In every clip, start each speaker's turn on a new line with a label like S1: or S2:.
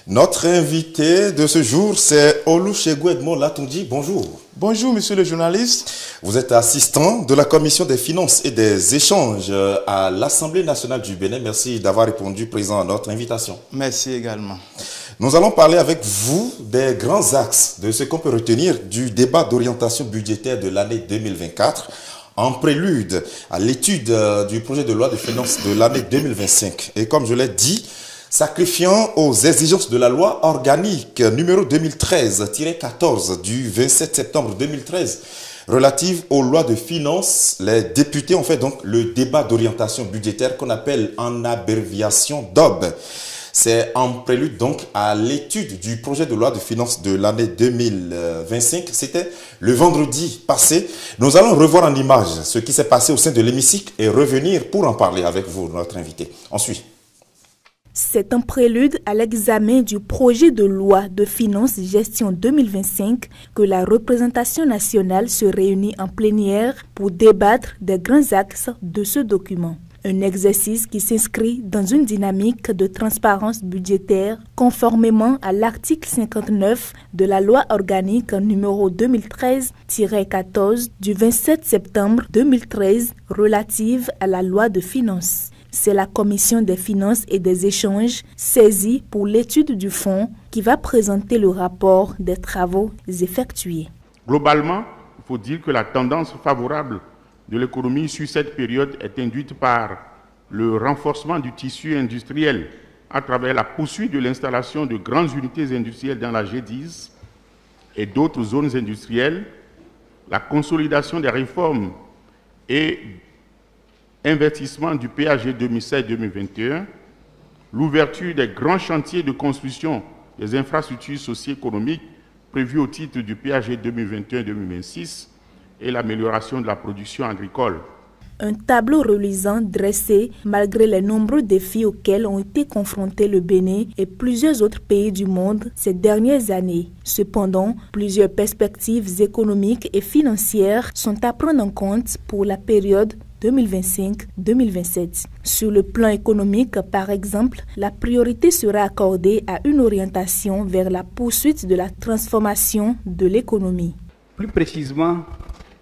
S1: Notre invité de ce jour, c'est Olusegun Edmond Latunji. Bonjour.
S2: Bonjour, monsieur le journaliste.
S1: Vous êtes assistant de la Commission des finances et des échanges à l'Assemblée nationale du Bénin. Merci d'avoir répondu présent à notre invitation.
S2: Merci également.
S1: Nous allons parler avec vous des grands axes de ce qu'on peut retenir du débat d'orientation budgétaire de l'année 2024. En prélude à l'étude du projet de loi de finances de l'année 2025. Et comme je l'ai dit, sacrifiant aux exigences de la loi organique numéro 2013-14 du 27 septembre 2013 relative aux lois de finances, les députés ont fait donc le débat d'orientation budgétaire qu'on appelle en abréviation DOB. C'est en prélude donc à l'étude du projet de loi de finances de l'année 2025. C'était le vendredi passé. Nous allons revoir en image ce qui s'est passé au sein de l'hémicycle et revenir pour en parler avec vous, notre invité. On suit.
S3: C'est un prélude à l'examen du projet de loi de finances gestion 2025 que la représentation nationale se réunit en plénière pour débattre des grands axes de ce document. Un exercice qui s'inscrit dans une dynamique de transparence budgétaire conformément à l'article 59 de la loi organique numéro 2013-14 du 27 septembre 2013 relative à la loi de finances. C'est la Commission des finances et des échanges saisie pour l'étude du fonds qui va présenter le rapport des travaux effectués.
S4: Globalement, il faut dire que la tendance favorable de l'économie sur cette période est induite par le renforcement du tissu industriel à travers la poursuite de l'installation de grandes unités industrielles dans la G10 et d'autres zones industrielles, la consolidation des réformes et investissement du PAG 2016-2021, l'ouverture des grands chantiers de construction des infrastructures socio-économiques prévus au titre du PAG 2021-2026 et l'amélioration de la production agricole.
S3: Un tableau reluisant dressé malgré les nombreux défis auxquels ont été confrontés le Bénin et plusieurs autres pays du monde ces dernières années. Cependant, plusieurs perspectives économiques et financières sont à prendre en compte pour la période 2025-2027. Sur le plan économique, par exemple, la priorité sera accordée à une orientation vers la poursuite de la transformation de l'économie.
S5: Plus précisément,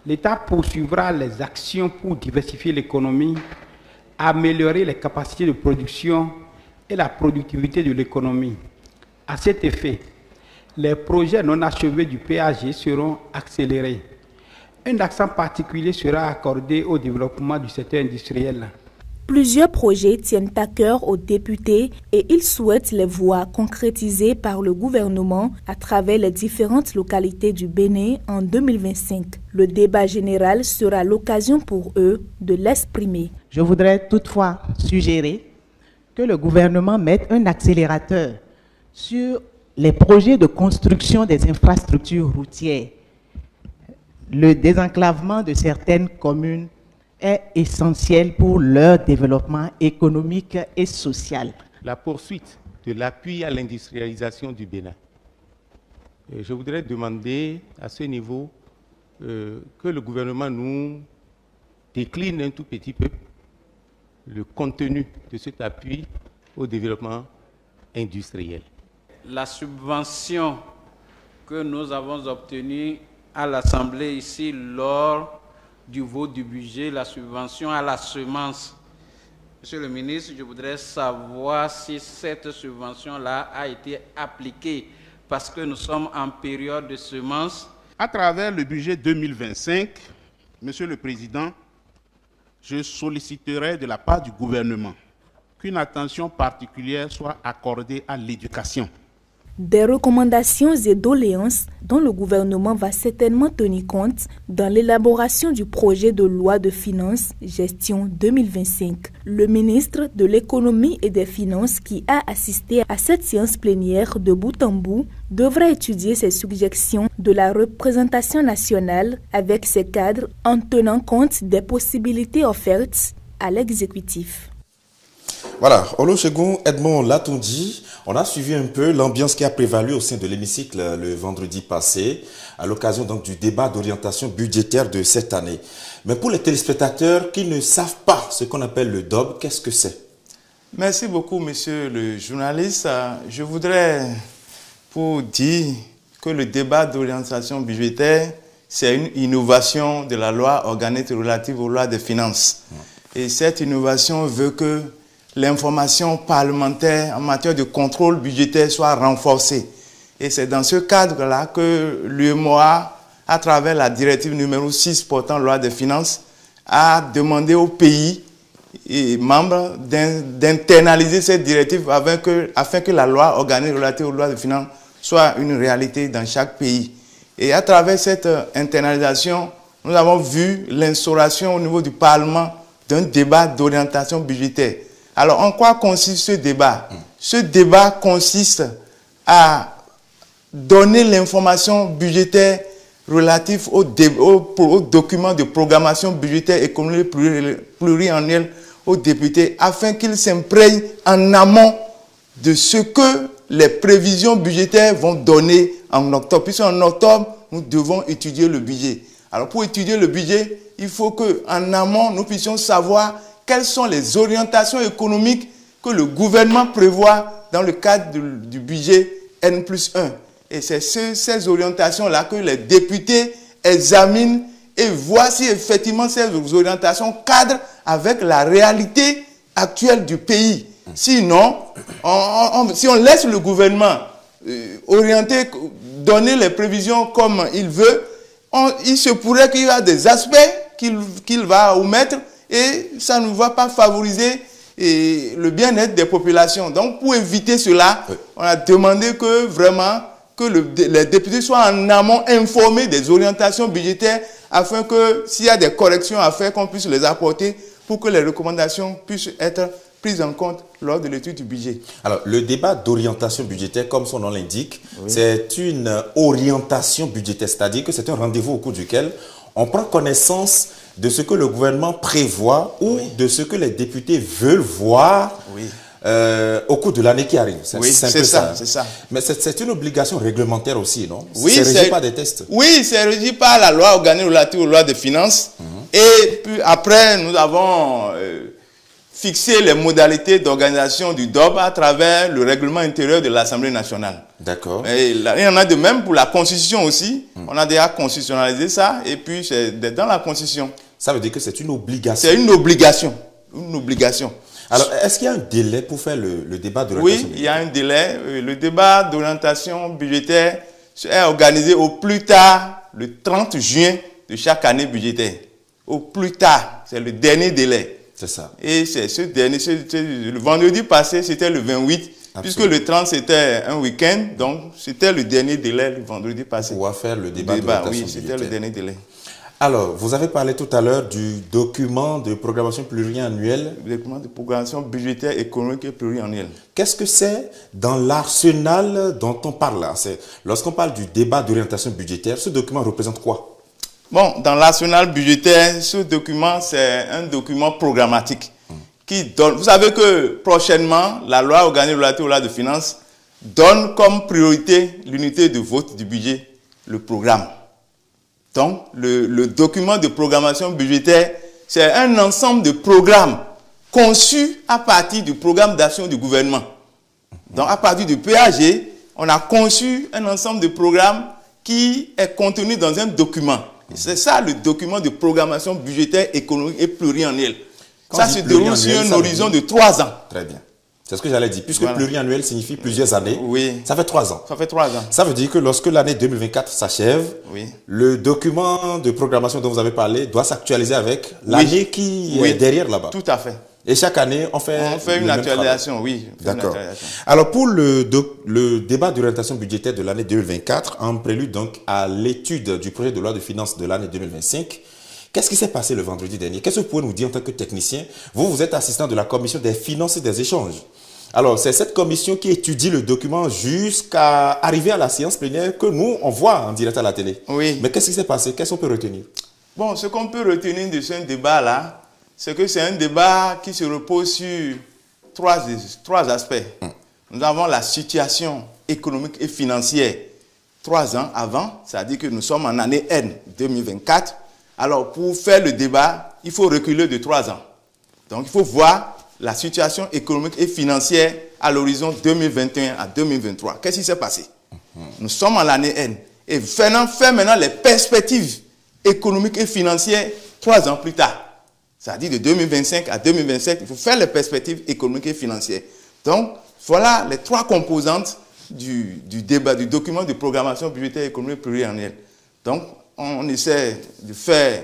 S5: l'État poursuivra les actions pour diversifier l'économie, améliorer les capacités de production et la productivité de l'économie. À cet effet, les projets non achevés du PAG seront accélérés. Un accent particulier sera accordé au développement du secteur industriel.
S3: Plusieurs projets tiennent à cœur aux députés et ils souhaitent les voir concrétisés par le gouvernement à travers les différentes localités du Bénin en 2025. Le débat général sera l'occasion pour eux de l'exprimer.
S6: Je voudrais toutefois suggérer que le gouvernement mette un accélérateur sur les projets de construction des infrastructures routières. Le désenclavement de certaines communes est essentiel pour leur développement économique et social.
S7: La poursuite de l'appui à l'industrialisation du Bénin. Je voudrais demander à ce niveau que le gouvernement nous décline un tout petit peu le contenu de cet appui au développement industriel.
S8: La subvention que nous avons obtenue à l'Assemblée ici lors du vote du budget, la subvention à la semence. Monsieur le ministre, je voudrais savoir si cette subvention-là a été appliquée parce que nous sommes en période de semences.
S4: À travers le budget 2025, Monsieur le Président, je solliciterai de la part du gouvernement qu'une attention particulière soit accordée à l'éducation.
S3: Des recommandations et doléances dont le gouvernement va certainement tenir compte dans l'élaboration du projet de loi de finances gestion 2025. Le ministre de l'économie et des finances qui a assisté à cette séance plénière de bout en bout devra étudier ces suggestions de la représentation nationale avec ses cadres en tenant compte des possibilités offertes à l'exécutif.
S1: Voilà, Olusegun Edmond Latunji, on a suivi un peu l'ambiance qui a prévalu au sein de l'hémicycle le vendredi passé, à l'occasion donc du débat d'orientation budgétaire de cette année. Mais pour les téléspectateurs qui ne savent pas ce qu'on appelle le DOB, qu'est-ce que c'est?
S2: Merci beaucoup, monsieur le journaliste. Je voudrais pour dire que le débat d'orientation budgétaire, c'est une innovation de la loi organique relative aux lois des finances. Et cette innovation veut que l'information parlementaire en matière de contrôle budgétaire soit renforcée. Et c'est dans ce cadre-là que l'UEMOA, à travers la directive numéro 6 portant loi des finances, a demandé aux pays et membres d'internaliser cette directive afin que la loi organique relative aux lois des finances soit une réalité dans chaque pays. Et à travers cette internalisation, nous avons vu l'instauration au niveau du Parlement d'un débat d'orientation budgétaire. Alors, en quoi consiste ce débat? Ce débat consiste à donner l'information budgétaire relative aux documents de programmation budgétaire économique pluriannuelle aux députés afin qu'ils s'imprègnent en amont de ce que les prévisions budgétaires vont donner en octobre. Puisqu'en octobre, nous devons étudier le budget. Alors, pour étudier le budget, il faut qu'en amont, nous puissions savoir quelles sont les orientations économiques que le gouvernement prévoit dans le cadre du budget N+1. Et c'est ces orientations-là que les députés examinent et voient si effectivement ces orientations cadrent avec la réalité actuelle du pays. Sinon, si on laisse le gouvernement orienter, donner les prévisions comme il veut, il se pourrait qu'il y ait des aspects qu'il va omettre et ça ne va pas favoriser le bien-être des populations. Donc, pour éviter cela, on a demandé que vraiment les députés soient en amont informés des orientations budgétaires afin que s'il y a des corrections à faire, qu'on puisse les apporter pour que les recommandations puissent être prises en compte lors de l'étude du budget.
S1: Alors, le débat d'orientation budgétaire, comme son nom l'indique, c'est une orientation budgétaire, c'est-à-dire que c'est un rendez-vous au cours duquel on prend connaissance de ce que le gouvernement prévoit ou de ce que les députés veulent voir au cours de l'année qui arrive.
S2: Oui, c'est ça.
S1: Mais c'est une obligation réglementaire aussi, non?
S2: Oui,
S1: c'est régi par des tests.
S2: Oui, c'est régi par la loi organique relative aux lois des finances. Et puis après, nous avons fixé les modalités d'organisation du DOB à travers le règlement intérieur de l'Assemblée nationale.
S1: D'accord.
S2: Et il y en a de même pour la Constitution aussi. On a déjà constitutionnalisé ça et puis c'est dans la Constitution.
S1: Ça veut dire que c'est une obligation.
S2: C'est une obligation. Une obligation.
S1: Alors, est-ce qu'il y a un délai pour faire le débat d'orientation budgétaire?
S2: Oui, il y a un délai. Le débat d'orientation budgétaire est organisé au plus tard le 30 juin de chaque année budgétaire. Au plus tard, c'est le dernier délai.
S1: C'est ça.
S2: Et c'est ce dernier, le vendredi passé, c'était le 28, absolument, puisque le 30 c'était un week-end, donc c'était le dernier délai le vendredi passé.
S1: Pour faire le débat d'orientation budgétaire.
S2: Oui, c'était le dernier délai.
S1: Alors, vous avez parlé tout à l'heure du document de programmation pluriannuelle.
S2: Le document de programmation budgétaire économique et pluriannuelle.
S1: Qu'est-ce que c'est dans l'arsenal dont on parle là? Lorsqu'on parle du débat d'orientation budgétaire, ce document représente quoi?
S2: Bon, dans l'arsenal budgétaire, ce document, c'est un document programmatique qui donne... Vous savez que prochainement, la loi organique relative aux lois de finances donne comme priorité l'unité de vote du budget, le programme. Donc, le document de programmation budgétaire, c'est un ensemble de programmes conçus à partir du programme d'action du gouvernement. Donc, à partir du PAG, on a conçu un ensemble de programmes qui est contenu dans un document. C'est ça le document de programmation budgétaire économique et pluriannuelle. Ça se déroule sur un horizon de 3 ans.
S1: Très bien. C'est ce que j'allais dire. Puisque pluriannuel signifie plusieurs années, ça fait 3 ans.
S2: Ça fait 3 ans.
S1: Ça veut dire que lorsque l'année 2024 s'achève, le document de programmation dont vous avez parlé doit s'actualiser avec l'année qui est derrière là-bas.
S2: Tout à fait.
S1: Et chaque année, on fait
S2: une actualisation, oui.
S1: D'accord. Alors, pour le débat d'orientation budgétaire de l'année 2024, en prélude donc à l'étude du projet de loi de finances de l'année 2025, qu'est-ce qui s'est passé le vendredi dernier? Qu'est-ce que vous pouvez nous dire en tant que technicien? Vous êtes assistant de la commission des finances et des échanges. Alors, c'est cette commission qui étudie le document jusqu'à arriver à la séance plénière que nous, on voit en direct à la télé.
S2: Oui.
S1: Mais qu'est-ce qui s'est passé? Qu'est-ce qu'on peut retenir?
S2: Bon, ce qu'on peut retenir de ce débat-là, c'est que c'est un débat qui se repose sur trois aspects. Nous avons la situation économique et financière 3 ans avant, c'est-à-dire que nous sommes en année N 2024. Alors, pour faire le débat, il faut reculer de 3 ans. Donc, il faut voir la situation économique et financière à l'horizon 2021 à 2023. Qu'est-ce qui s'est passé? Nous sommes en l'année N. Et fait maintenant les perspectives économiques et financières 3 ans plus tard. C'est-à-dire de 2025 à 2027, il faut faire les perspectives économiques et financières. Donc, voilà les 3 composantes du débat, du document de programmation budgétaire économique pluriannuelle. Donc, on essaie de faire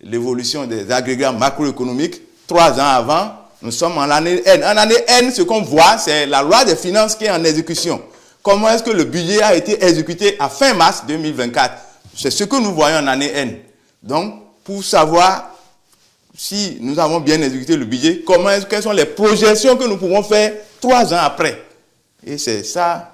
S2: l'évolution des agrégats macroéconomiques 3 ans avant. Nous sommes en l'année N. En année N, ce qu'on voit, c'est la loi des finances qui est en exécution. Comment est-ce que le budget a été exécuté à fin mars 2024? C'est ce que nous voyons en année N. Donc, pour savoir si nous avons bien exécuté le budget, quelles sont les projections que nous pouvons faire 3 ans après? Et c'est ça,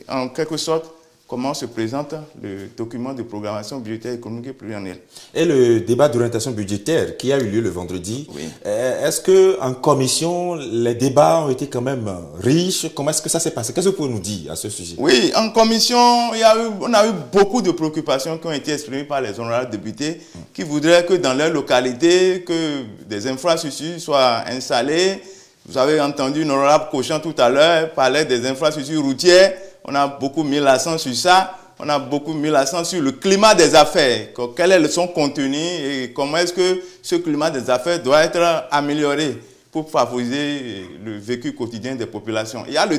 S2: en quelque sorte, comment se présente le document de programmation budgétaire économique et pluriannuelle.
S1: Et le débat d'orientation budgétaire qui a eu lieu le vendredi, oui. Est-ce qu'en commission, les débats ont été quand même riches? Comment est-ce que ça s'est passé? Qu'est-ce que vous pouvez nous dire à ce sujet?
S2: Oui, en commission, on a eu beaucoup de préoccupations qui ont été exprimées par les honorables députés qui voudraient que dans leur localité, que des infrastructures soient installées. Vous avez entendu une honorable Cochin tout à l'heure parler des infrastructures routières. On a beaucoup mis l'accent sur ça. On a beaucoup mis l'accent sur le climat des affaires. Quel est son contenu et comment est-ce que ce climat des affaires doit être amélioré pour favoriser le vécu quotidien des populations. Il y a le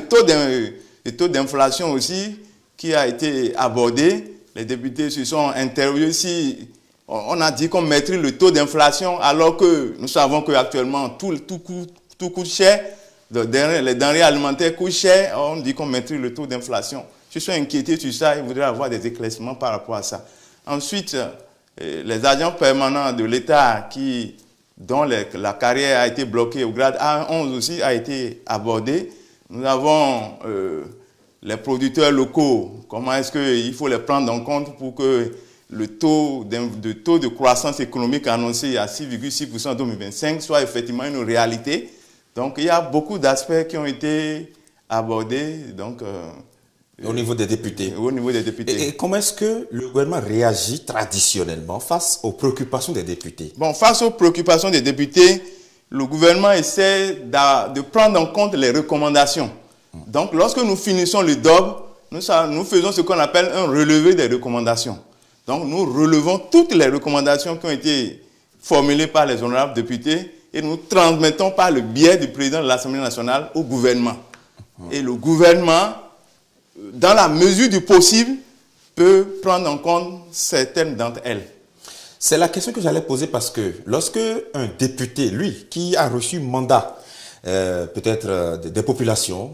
S2: taux d'inflation aussi qui a été abordé. Les députés se sont interrogés si on a dit qu'on maîtrise le taux d'inflation alors que nous savons qu'actuellement tout coûte cher. Les denrées alimentaires coûtent cher, on dit qu'on maîtrise le taux d'inflation. Je suis inquiété sur ça et voudrais avoir des éclaircissements par rapport à ça. Ensuite, les agents permanents de l'État dont la carrière a été bloquée au grade A11 aussi a été abordée. Nous avons les producteurs locaux, comment est-ce qu'il faut les prendre en compte pour que le taux de croissance économique annoncé à 6,6% en 2025 soit effectivement une réalité. Donc, il y a beaucoup d'aspects qui ont été abordés
S1: au niveau des députés.
S2: Au niveau des députés.
S1: Et comment est-ce que le gouvernement réagit traditionnellement face aux préoccupations des députés?
S2: Bon, face aux préoccupations des députés, le gouvernement essaie de prendre en compte les recommandations. Donc, lorsque nous finissons le DOB, nous faisons ce qu'on appelle un relevé des recommandations. Donc, nous relevons toutes les recommandations qui ont été formulées par les honorables députés et nous transmettons par le biais du président de l'Assemblée nationale au gouvernement. Et le gouvernement, dans la mesure du possible, peut prendre en compte certaines d'entre elles.
S1: C'est la question que j'allais poser parce que lorsque un député, lui, qui a reçu mandat, peut-être des populations,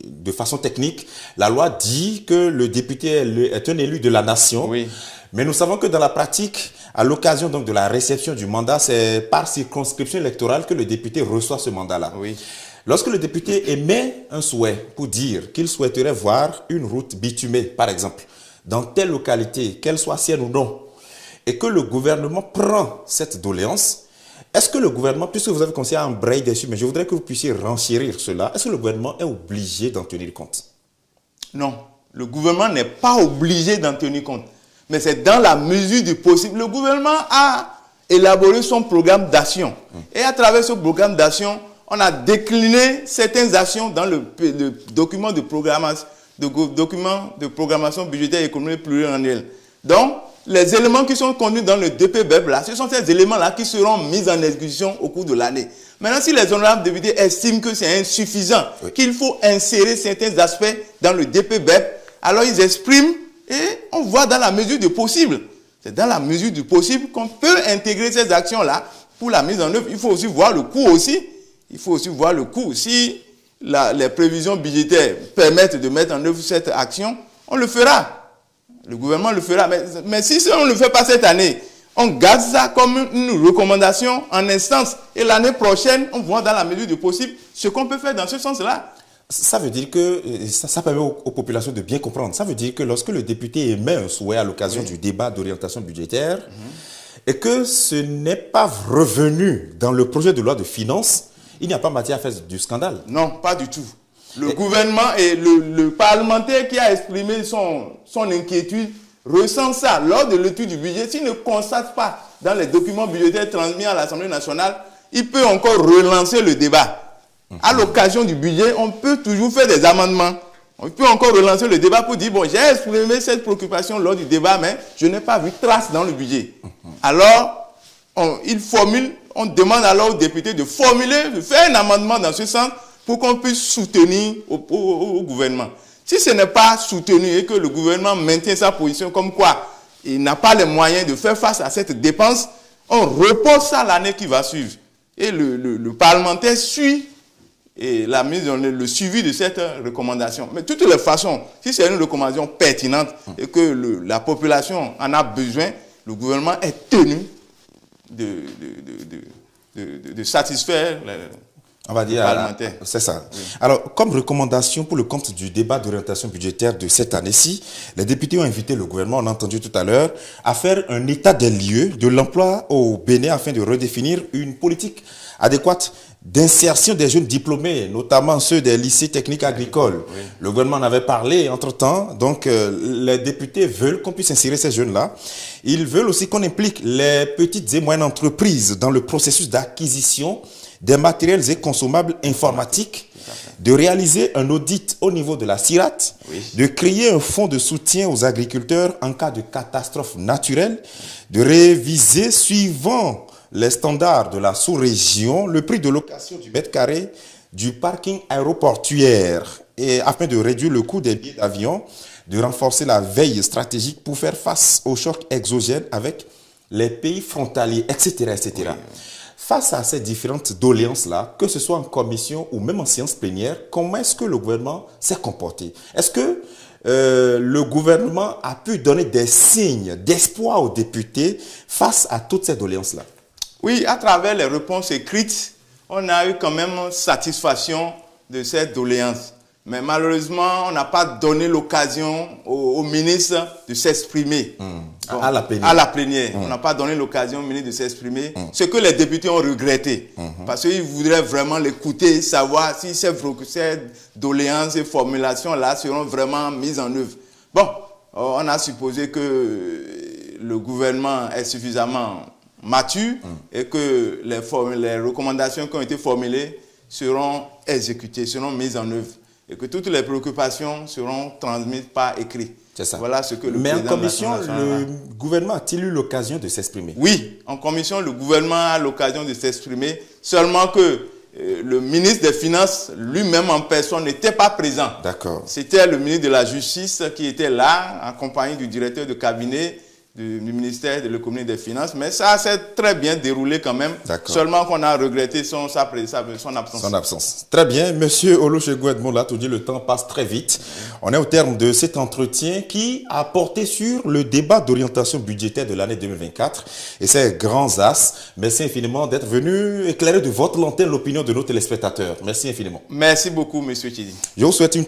S1: de façon technique, la loi dit que le député est un élu de la nation.
S2: Oui.
S1: Mais nous savons que dans la pratique, à l'occasion donc de la réception du mandat, c'est par circonscription électorale que le député reçoit ce mandat-là.
S2: Oui.
S1: Lorsque le député émet un souhait pour dire qu'il souhaiterait voir une route bitumée, par exemple, dans telle localité, qu'elle soit sienne ou non, et que le gouvernement prend cette doléance, est-ce que le gouvernement, puisque vous avez commencé à embrayer dessus, mais je voudrais que vous puissiez renchérir cela, est-ce que le gouvernement est obligé d'en tenir compte?
S2: Non, le gouvernement n'est pas obligé d'en tenir compte. Mais c'est dans la mesure du possible. Le gouvernement a élaboré son programme d'action. Et à travers ce programme d'action, on a décliné certaines actions dans le document de programmation budgétaire économique pluriannuelle. Donc, les éléments qui sont contenus dans le DPBEP, là, ce sont ces éléments-là qui seront mis en exécution au cours de l'année. Maintenant, si les honorables députés estiment que c'est insuffisant, qu'il faut insérer certains aspects dans le DPBEP, alors ils expriment et on voit dans la mesure du possible. C'est dans la mesure du possible qu'on peut intégrer ces actions-là pour la mise en œuvre. Il faut aussi voir le coût aussi. Il faut aussi voir le coût. Si les prévisions budgétaires permettent de mettre en œuvre cette action, on le fera. Le gouvernement le fera. Mais si on ne le fait pas cette année, on garde ça comme une recommandation en instance. Et l'année prochaine, on voit dans la mesure du possible ce qu'on peut faire dans ce sens-là.
S1: Ça veut dire que, ça permet aux populations de bien comprendre, ça veut dire que lorsque le député émet un souhait à l'occasion du débat d'orientation budgétaire, et que ce n'est pas revenu dans le projet de loi de finances, il n'y a pas matière à faire du scandale.
S2: Non, pas du tout. Le gouvernement et le parlementaire qui a exprimé son inquiétude ressent ça lors de l'étude du budget. S'il ne constate pas dans les documents budgétaires transmis à l'Assemblée nationale il peut encore relancer le débat. À l'occasion du budget, on peut toujours faire des amendements. On peut encore relancer le débat pour dire, bon, j'ai exprimé cette préoccupation lors du débat, mais je n'ai pas vu trace dans le budget. Alors, on demande alors aux députés de faire un amendement dans ce sens pour qu'on puisse soutenir au gouvernement. Si ce n'est pas soutenu et que le gouvernement maintient sa position comme quoi il n'a pas les moyens de faire face à cette dépense, on repose ça l'année qui va suivre. Et le parlementaire suit et le suivi de cette recommandation. Mais de toutes les façons, si c'est une recommandation pertinente et que la population en a besoin, le gouvernement est tenu de satisfaire
S1: on va dire, c'est ça. Oui. Alors, comme recommandation pour le compte du débat d'orientation budgétaire de cette année-ci, les députés ont invité le gouvernement, on a entendu tout à l'heure, à faire un état des lieux de l'emploi au Bénin afin de redéfinir une politique adéquate d'insertion des jeunes diplômés, notamment ceux des lycées techniques agricoles. Oui. Le gouvernement en avait parlé entre-temps, donc les députés veulent qu'on puisse insérer ces jeunes-là. Ils veulent aussi qu'on implique les petites et moyennes entreprises dans le processus d'acquisition des matériels et consommables informatiques, de réaliser un audit au niveau de la CIRAT, de créer un fonds de soutien aux agriculteurs en cas de catastrophe naturelle, de réviser suivant les standards de la sous-région le prix de location du mètre carré du parking aéroportuaire et afin de réduire le coût des billets d'avion, de renforcer la veille stratégique pour faire face aux chocs exogènes avec les pays frontaliers, etc. etc. Oui. Face à ces différentes doléances-là, que ce soit en commission ou même en séance plénière, comment est-ce que le gouvernement s'est comporté? Est-ce que le gouvernement a pu donner des signes d'espoir aux députés face à toutes ces doléances-là?
S2: Oui, à travers les réponses écrites, on a eu quand même satisfaction de cette doléance. Mais malheureusement, on n'a pas donné l'occasion au ministre de s'exprimer.
S1: Bon, à la
S2: plénière. On n'a pas donné l'occasion au ministre de s'exprimer. Ce que les députés ont regretté. Parce qu'ils voudraient vraiment l'écouter, savoir si ces doléances et formulations-là seront vraiment mises en œuvre. Bon, on a supposé que le gouvernement est suffisamment mature et que les recommandations qui ont été formulées seront exécutées, seront mises en œuvre. Et que toutes les préoccupations seront transmises par écrit.
S1: C'est ça.
S2: Voilà ce que le
S1: Mais en commission, le gouvernement a-t-il eu l'occasion de s'exprimer?
S2: Oui, en commission, le gouvernement a l'occasion de s'exprimer, seulement que le ministre des Finances, lui-même en personne, n'était pas présent.
S1: D'accord.
S2: C'était le ministre de la Justice qui était là, accompagné du directeur de cabinet du ministère de l'économie et des finances, mais ça s'est très bien déroulé quand même, seulement qu'on a regretté son absence.
S1: Son absence. Très bien, Monsieur Olusegun Edmond l'a tout dit, le temps passe très vite. On est au terme de cet entretien qui a porté sur le débat d'orientation budgétaire de l'année 2024 et ses grands axes. Merci infiniment d'être venu éclairer de votre lanterne l'opinion de nos téléspectateurs. Merci infiniment.
S2: Merci beaucoup, Monsieur Chidi.
S1: Je vous souhaite une